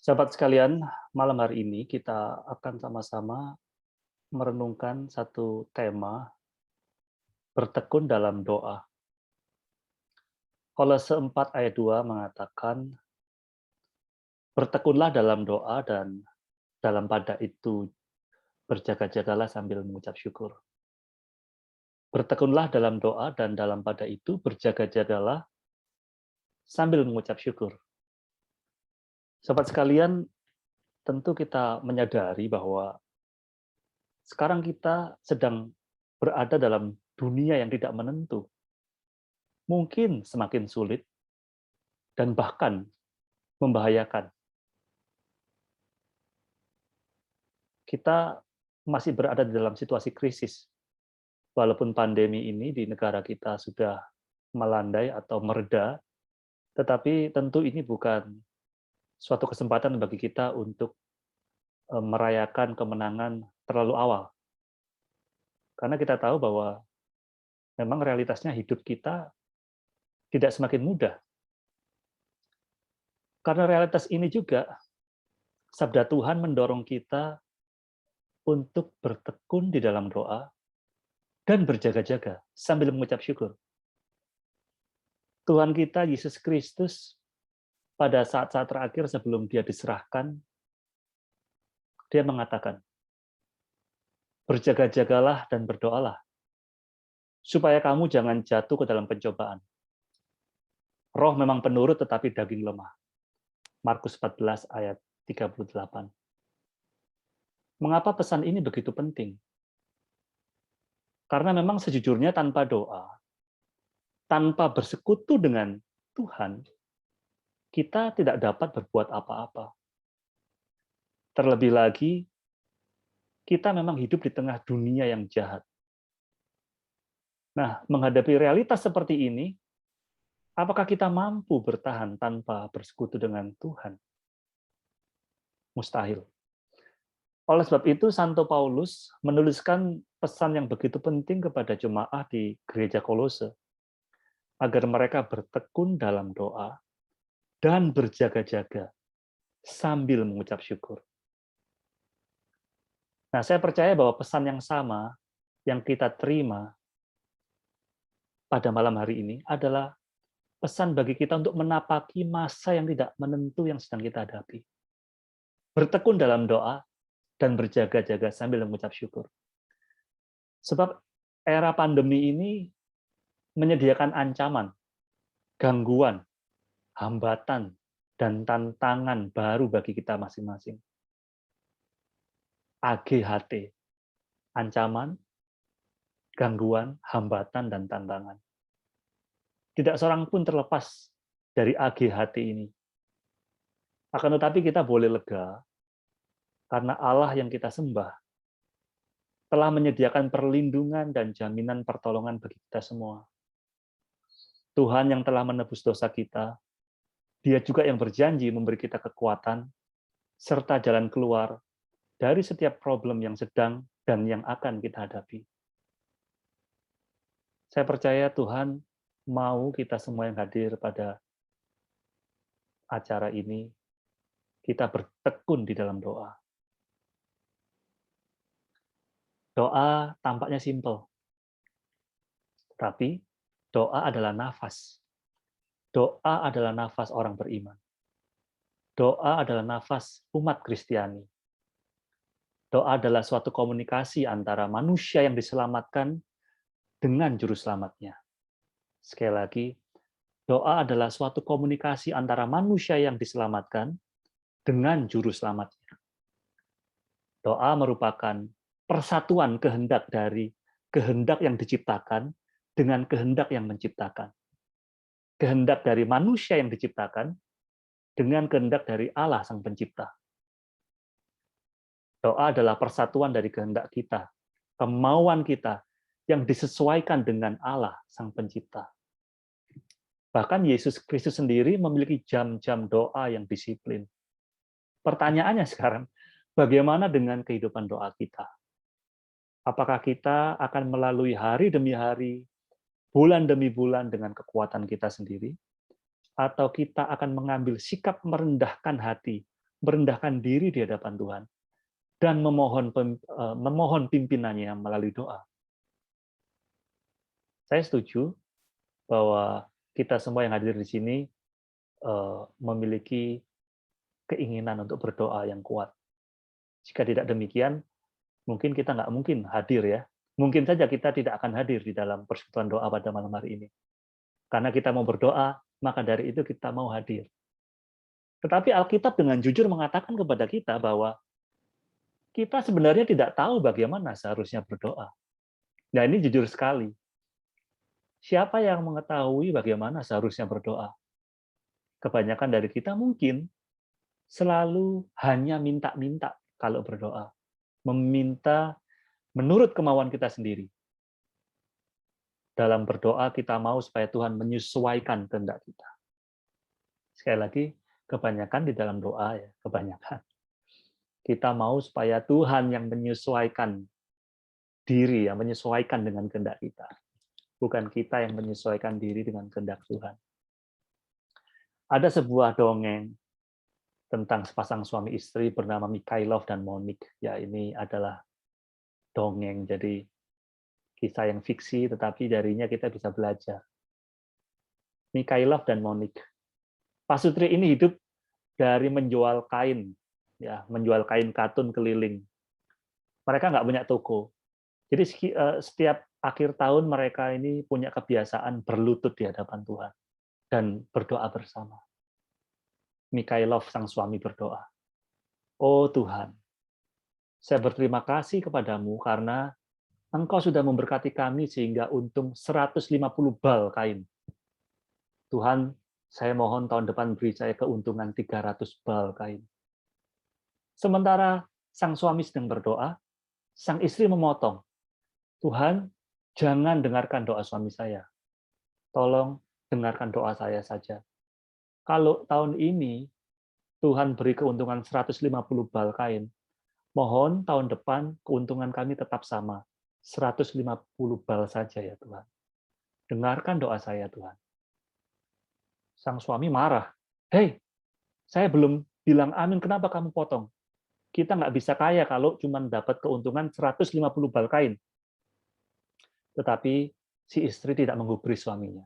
Sahabat sekalian, malam hari ini kita akan sama-sama merenungkan satu tema, bertekun dalam doa. Kolose 4 ayat 2 mengatakan, bertekunlah dalam doa dan dalam pada itu berjaga-jagalah sambil mengucap syukur. Bertekunlah dalam doa dan dalam pada itu berjaga-jagalah sambil mengucap syukur. Sahabat sekalian, tentu kita menyadari bahwa sekarang kita sedang berada dalam dunia yang tidak menentu. Mungkin semakin sulit dan bahkan membahayakan. Kita masih berada di dalam situasi krisis. Walaupun pandemi ini di negara kita sudah melandai atau mereda, tetapi tentu ini bukan suatu kesempatan bagi kita untuk merayakan kemenangan terlalu awal. Karena kita tahu bahwa memang realitasnya hidup kita tidak semakin mudah. Karena realitas ini juga, sabda Tuhan mendorong kita untuk bertekun di dalam doa dan berjaga-jaga sambil mengucap syukur. Tuhan kita Yesus Kristus pada saat-saat terakhir sebelum dia diserahkan, dia mengatakan, berjaga-jagalah dan berdoalah, supaya kamu jangan jatuh ke dalam pencobaan. Roh memang penurut tetapi daging lemah. Markus 14 ayat 38. Mengapa pesan ini begitu penting? Karena memang sejujurnya tanpa doa, tanpa bersekutu dengan Tuhan, kita tidak dapat berbuat apa-apa. Terlebih lagi, kita memang hidup di tengah dunia yang jahat. Nah, menghadapi realitas seperti ini, apakah kita mampu bertahan tanpa bersekutu dengan Tuhan? Mustahil. Oleh sebab itu, Santo Paulus menuliskan pesan yang begitu penting kepada jemaah di gereja Kolose, agar mereka bertekun dalam doa dan berjaga-jaga sambil mengucap syukur. Nah, saya percaya bahwa pesan yang sama yang kita terima pada malam hari ini adalah pesan bagi kita untuk menapaki masa yang tidak menentu yang sedang kita hadapi. Bertekun dalam doa dan berjaga-jaga sambil mengucap syukur. Sebab era pandemi ini menyediakan ancaman, gangguan, hambatan, dan tantangan baru bagi kita masing-masing. AGHT, ancaman, gangguan, hambatan, dan tantangan. Tidak seorang pun terlepas dari AGHT ini. Akan tetapi kita boleh lega, karena Allah yang kita sembah telah menyediakan perlindungan dan jaminan pertolongan bagi kita semua. Tuhan yang telah menebus dosa kita, Dia juga yang berjanji memberi kita kekuatan, serta jalan keluar dari setiap problem yang sedang dan yang akan kita hadapi. Saya percaya Tuhan mau kita semua yang hadir pada acara ini, kita bertekun di dalam doa. Doa tampaknya simpel, tapi doa adalah nafas. Doa adalah nafas orang beriman. Doa adalah nafas umat Kristiani. Doa adalah suatu komunikasi antara manusia yang diselamatkan dengan juru selamatnya. Sekali lagi, doa adalah suatu komunikasi antara manusia yang diselamatkan dengan juru selamatnya. Doa merupakan persatuan kehendak dari kehendak yang diciptakan dengan kehendak yang menciptakan. Kehendak dari manusia yang diciptakan dengan kehendak dari Allah Sang Pencipta. Doa adalah persatuan dari kehendak kita, kemauan kita yang disesuaikan dengan Allah Sang Pencipta. Bahkan Yesus Kristus sendiri memiliki jam-jam doa yang disiplin. Pertanyaannya sekarang, bagaimana dengan kehidupan doa kita? Apakah kita akan melalui hari demi hari, bulan demi bulan dengan kekuatan kita sendiri? Atau kita akan mengambil sikap merendahkan hati merendahkan diri di hadapan Tuhan, dan memohon pimpinannya melalui doa. Saya setuju bahwa kita semua yang hadir di sini memiliki keinginan untuk berdoa yang kuat. Jika tidak demikian, mungkin kita nggak mungkin hadir ya. Mungkin saja kita tidak akan hadir di dalam persekutuan doa pada malam hari ini. Karena kita mau berdoa, maka dari itu kita mau hadir. Tetapi Alkitab dengan jujur mengatakan kepada kita bahwa kita sebenarnya tidak tahu bagaimana seharusnya berdoa. Nah, ini jujur sekali. Siapa yang mengetahui bagaimana seharusnya berdoa? Kebanyakan dari kita mungkin selalu hanya minta-minta kalau berdoa. Meminta menurut kemauan kita sendiri. Dalam berdoa kita mau supaya Tuhan menyesuaikan kehendak kita. Sekali lagi, kebanyakan di dalam doa ya, kebanyakan. Kita mau supaya Tuhan yang menyesuaikan diri, yang menyesuaikan dengan kehendak kita. Bukan kita yang menyesuaikan diri dengan kehendak Tuhan. Ada sebuah dongeng tentang sepasang suami istri bernama Mikhailov dan Monik. Ya, ini adalah dongeng, jadi kisah yang fiksi, tetapi darinya kita bisa belajar. Mikhailov dan Monik. Pasutri ini hidup dari menjual kain, ya, menjual kain katun keliling. Mereka nggak punya toko. Jadi setiap akhir tahun mereka ini punya kebiasaan berlutut di hadapan Tuhan dan berdoa bersama. Mikhailov sang suami berdoa, "Oh Tuhan, saya berterima kasih kepadamu karena Engkau sudah memberkati kami sehingga untung 150 bal kain. Tuhan, saya mohon tahun depan beri saya keuntungan 300 bal kain." Sementara sang suami sedang berdoa, sang istri memotong, "Tuhan, jangan dengarkan doa suami saya. Tolong dengarkan doa saya saja. Kalau tahun ini Tuhan beri keuntungan 150 bal kain, mohon tahun depan keuntungan kami tetap sama, 150 bal saja ya Tuhan. Dengarkan doa saya Tuhan." Sang suami marah. "Hei, saya belum bilang amin, kenapa kamu potong? Kita nggak bisa kaya kalau cuma dapat keuntungan 150 bal kain." Tetapi si istri tidak menggubris suaminya.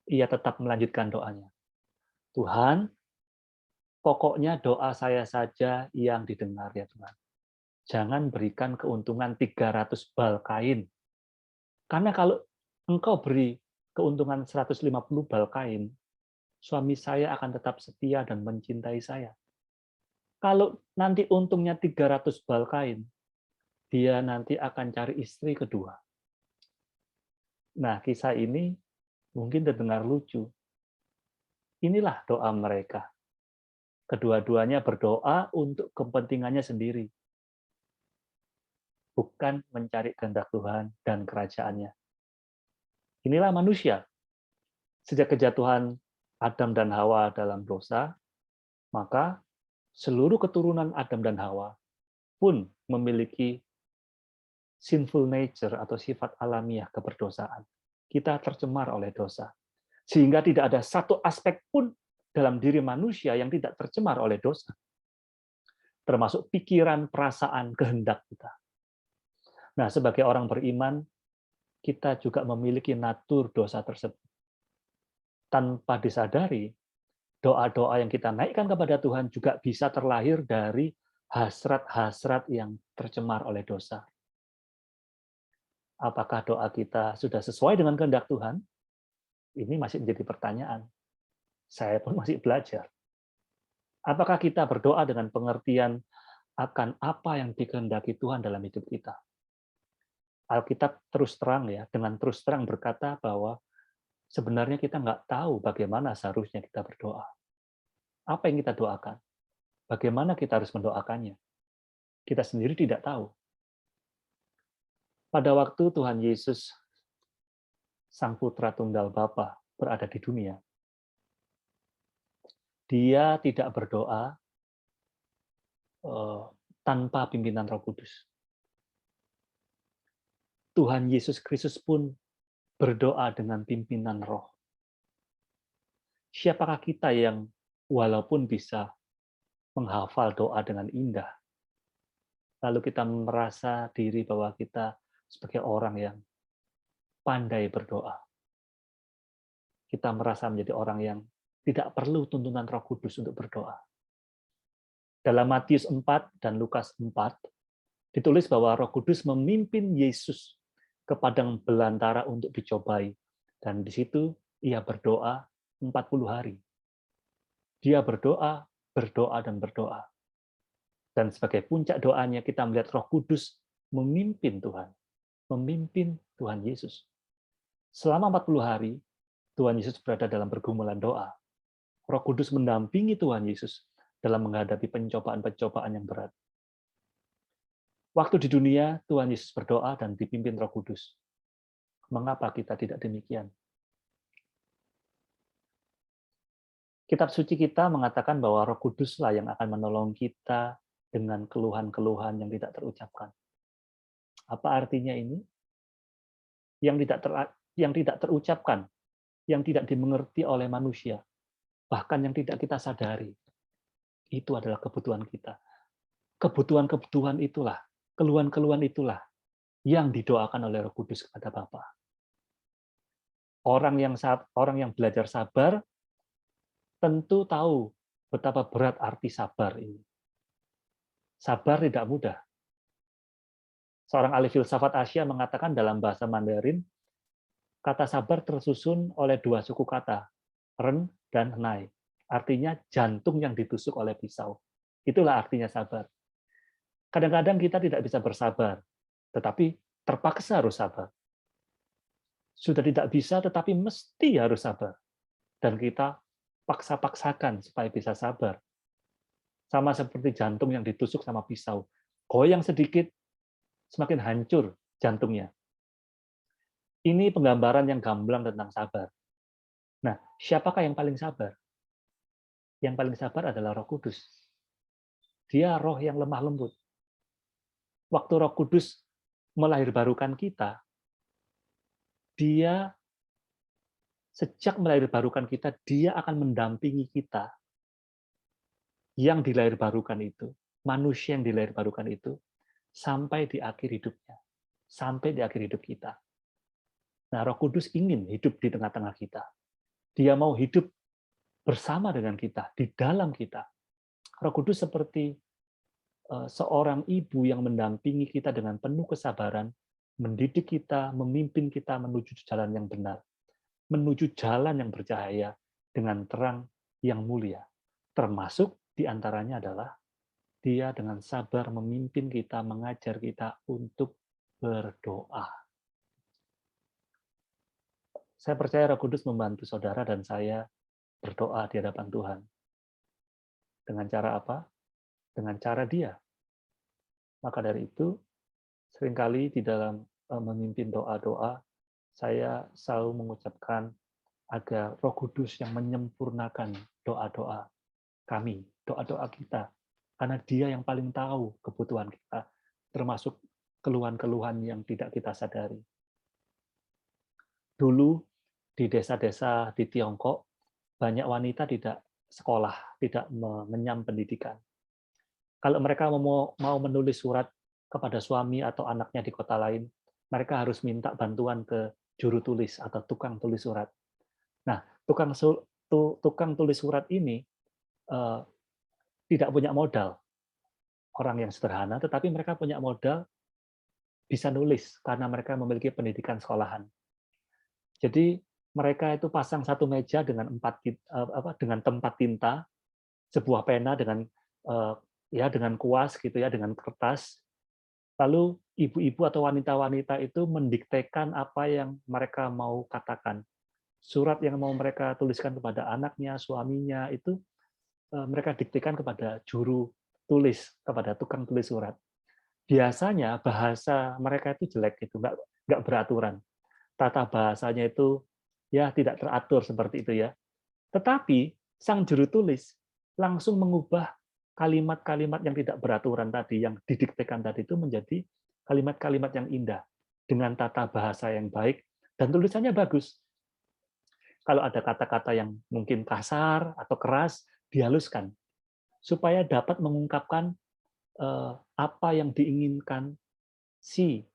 Ia tetap melanjutkan doanya. "Tuhan, pokoknya doa saya saja yang didengar ya Tuhan. Jangan berikan keuntungan 300 bal kain. Karena kalau Engkau beri keuntungan 150 bal kain, suami saya akan tetap setia dan mencintai saya. Kalau nanti untungnya 300 bal kain, dia nanti akan cari istri kedua." Nah, kisah ini mungkin terdengar lucu. Inilah doa mereka. Kedua-duanya berdoa untuk kepentingannya sendiri, bukan mencari kehendak Tuhan dan kerajaannya. Inilah manusia. Sejak kejatuhan Adam dan Hawa dalam dosa, maka seluruh keturunan Adam dan Hawa pun memiliki sinful nature atau sifat alamiah keberdosaan. Kita tercemar oleh dosa. Sehingga tidak ada satu aspek pun dalam diri manusia yang tidak tercemar oleh dosa. Termasuk pikiran, perasaan, kehendak kita. Nah, sebagai orang beriman, kita juga memiliki natur dosa tersebut. Tanpa disadari, doa-doa yang kita naikkan kepada Tuhan juga bisa terlahir dari hasrat-hasrat yang tercemar oleh dosa. Apakah doa kita sudah sesuai dengan kehendak Tuhan? Ini masih menjadi pertanyaan. Saya pun masih belajar. Apakah kita berdoa dengan pengertian akan apa yang dikehendaki Tuhan dalam hidup kita? Alkitab terus terang ya, dengan terus terang berkata bahwa sebenarnya kita nggak tahu bagaimana seharusnya kita berdoa. Apa yang kita doakan? Bagaimana kita harus mendoakannya? Kita sendiri tidak tahu. Pada waktu Tuhan Yesus, Sang Putra Tunggal Bapa, berada di dunia, Dia tidak berdoa tanpa pimpinan Roh Kudus. Tuhan Yesus Kristus pun berdoa dengan pimpinan Roh. Siapakah kita yang walaupun bisa menghafal doa dengan indah. Lalu kita merasa diri bahwa kita sebagai orang yang pandai berdoa. Kita merasa menjadi orang yang tidak perlu tuntunan Roh Kudus untuk berdoa. Dalam Matius 4 dan Lukas 4, ditulis bahwa Roh Kudus memimpin Yesus ke padang belantara untuk dicobai. Dan di situ ia berdoa 40 hari. Dia berdoa, berdoa, dan berdoa. Dan sebagai puncak doanya kita melihat Roh Kudus memimpin Tuhan. Memimpin Tuhan Yesus. Selama 40 hari, Tuhan Yesus berada dalam pergumulan doa. Roh Kudus mendampingi Tuhan Yesus dalam menghadapi pencobaan-pencobaan yang berat. Waktu di dunia, Tuhan Yesus berdoa dan dipimpin Roh Kudus. Mengapa kita tidak demikian? Kitab suci kita mengatakan bahwa Roh Kuduslah yang akan menolong kita dengan keluhan-keluhan yang tidak terucapkan. Apa artinya ini? Yang tidak terucapkan, yang tidak dimengerti oleh manusia, bahkan yang tidak kita sadari. Itu adalah kebutuhan kita. Kebutuhan-kebutuhan itulah, keluhan-keluhan itulah yang didoakan oleh Roh Kudus kepada Bapa. Orang yang belajar sabar tentu tahu betapa berat arti sabar ini. Sabar tidak mudah. Seorang ahli filsafat Asia mengatakan dalam bahasa Mandarin, kata sabar tersusun oleh dua suku kata, ren dan nai. Artinya jantung yang ditusuk oleh pisau. Itulah artinya sabar. Kadang-kadang kita tidak bisa bersabar, tetapi terpaksa harus sabar. Sudah tidak bisa, tetapi mesti harus sabar. Dan kita paksa-paksakan supaya bisa sabar. Sama seperti jantung yang ditusuk sama pisau. Goyang sedikit, semakin hancur jantungnya. Ini penggambaran yang gamblang tentang sabar. Nah, siapakah yang paling sabar? Yang paling sabar adalah Roh Kudus. Dia roh yang lemah lembut. Waktu Roh Kudus melahirbarukan kita, dia sejak melahirbarukan kita, dia akan mendampingi kita yang dilahirbarukan itu, manusia yang dilahirbarukan itu, sampai di akhir hidupnya. Sampai di akhir hidup kita. Nah, Roh Kudus ingin hidup di tengah-tengah kita. Dia mau hidup bersama dengan kita, di dalam kita. Roh Kudus seperti seorang ibu yang mendampingi kita dengan penuh kesabaran, mendidik kita, memimpin kita menuju jalan yang benar, menuju jalan yang bercahaya dengan terang yang mulia. Termasuk diantaranya adalah dia dengan sabar memimpin kita, mengajar kita untuk berdoa. Saya percaya Roh Kudus membantu saudara dan saya berdoa di hadapan Tuhan. Dengan cara apa? Dengan cara dia. Maka dari itu, seringkali di dalam memimpin doa-doa, saya selalu mengucapkan agar Roh Kudus yang menyempurnakan doa-doa kami, doa-doa kita. Karena dia yang paling tahu kebutuhan kita, termasuk keluhan-keluhan yang tidak kita sadari. Dulu, di desa-desa di Tiongkok, banyak wanita tidak sekolah, tidak mengenyam pendidikan. Kalau mereka mau menulis surat kepada suami atau anaknya di kota lain, mereka harus minta bantuan ke juru tulis atau tukang tulis surat. Nah, tukang tulis surat ini tidak punya modal, orang yang sederhana, tetapi mereka punya modal bisa nulis karena mereka memiliki pendidikan sekolahan. Jadi mereka itu pasang satu meja dengan dengan tempat tinta, sebuah pena dengan kuas gitu ya, dengan kertas. Lalu ibu-ibu atau wanita-wanita itu mendiktekan apa yang mereka mau katakan. Surat yang mau mereka tuliskan kepada anaknya, suaminya, itu mereka diktekan kepada juru tulis, kepada tukang tulis surat. Biasanya bahasa mereka itu jelek, gitu, nggak beraturan. Tata bahasanya itu ya tidak teratur seperti itu ya. Tetapi sang juru tulis langsung mengubah kalimat-kalimat yang tidak beraturan tadi, yang didiktekan tadi itu menjadi kalimat-kalimat yang indah, dengan tata bahasa yang baik, dan tulisannya bagus. Kalau ada kata-kata yang mungkin kasar atau keras, dihaluskan, supaya dapat mengungkapkan apa yang diinginkan si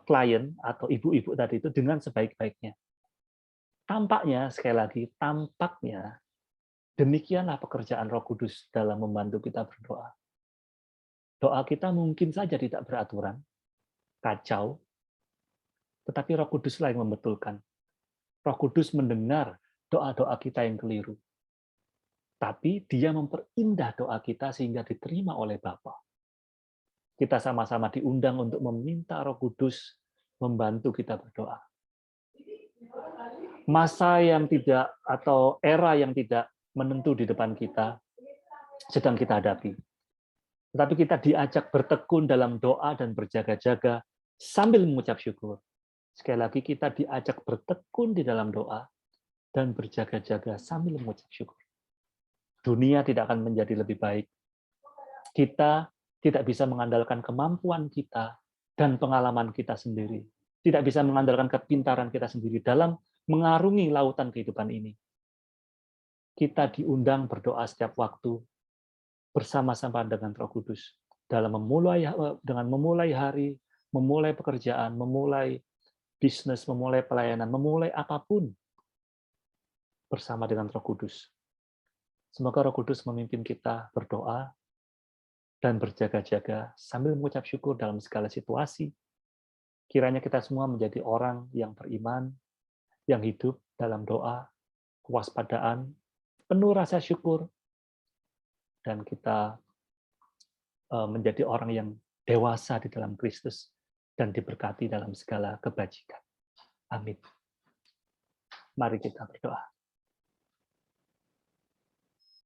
klien atau ibu-ibu tadi itu dengan sebaik-baiknya. Tampaknya, sekali lagi, tampaknya demikianlah pekerjaan Roh Kudus dalam membantu kita berdoa. Doa kita mungkin saja tidak beraturan, kacau, tetapi Roh Kuduslah yang membetulkan. Roh Kudus mendengar doa-doa kita yang keliru. Tapi dia memperindah doa kita sehingga diterima oleh Bapa. Kita sama-sama diundang untuk meminta Roh Kudus membantu kita berdoa. Masa yang tidak atau era yang tidak menentu di depan kita sedang kita hadapi. Tetapi kita diajak bertekun dalam doa dan berjaga-jaga sambil mengucap syukur. Sekali lagi kita diajak bertekun di dalam doa dan berjaga-jaga sambil mengucap syukur. Dunia tidak akan menjadi lebih baik. Kita tidak bisa mengandalkan kemampuan kita dan pengalaman kita sendiri. Tidak bisa mengandalkan kepintaran kita sendiri dalam mengarungi lautan kehidupan ini. Kita diundang berdoa setiap waktu bersama-sama dengan Roh Kudus dalam memulai hari, memulai pekerjaan, memulai bisnis, memulai pelayanan, memulai apapun bersama dengan Roh Kudus. Semoga Roh Kudus memimpin kita berdoa dan berjaga-jaga sambil mengucap syukur dalam segala situasi. Kiranya kita semua menjadi orang yang beriman, yang hidup dalam doa, kewaspadaan, penuh rasa syukur, dan kita menjadi orang yang dewasa di dalam Kristus dan diberkati dalam segala kebajikan. Amin. Mari kita berdoa.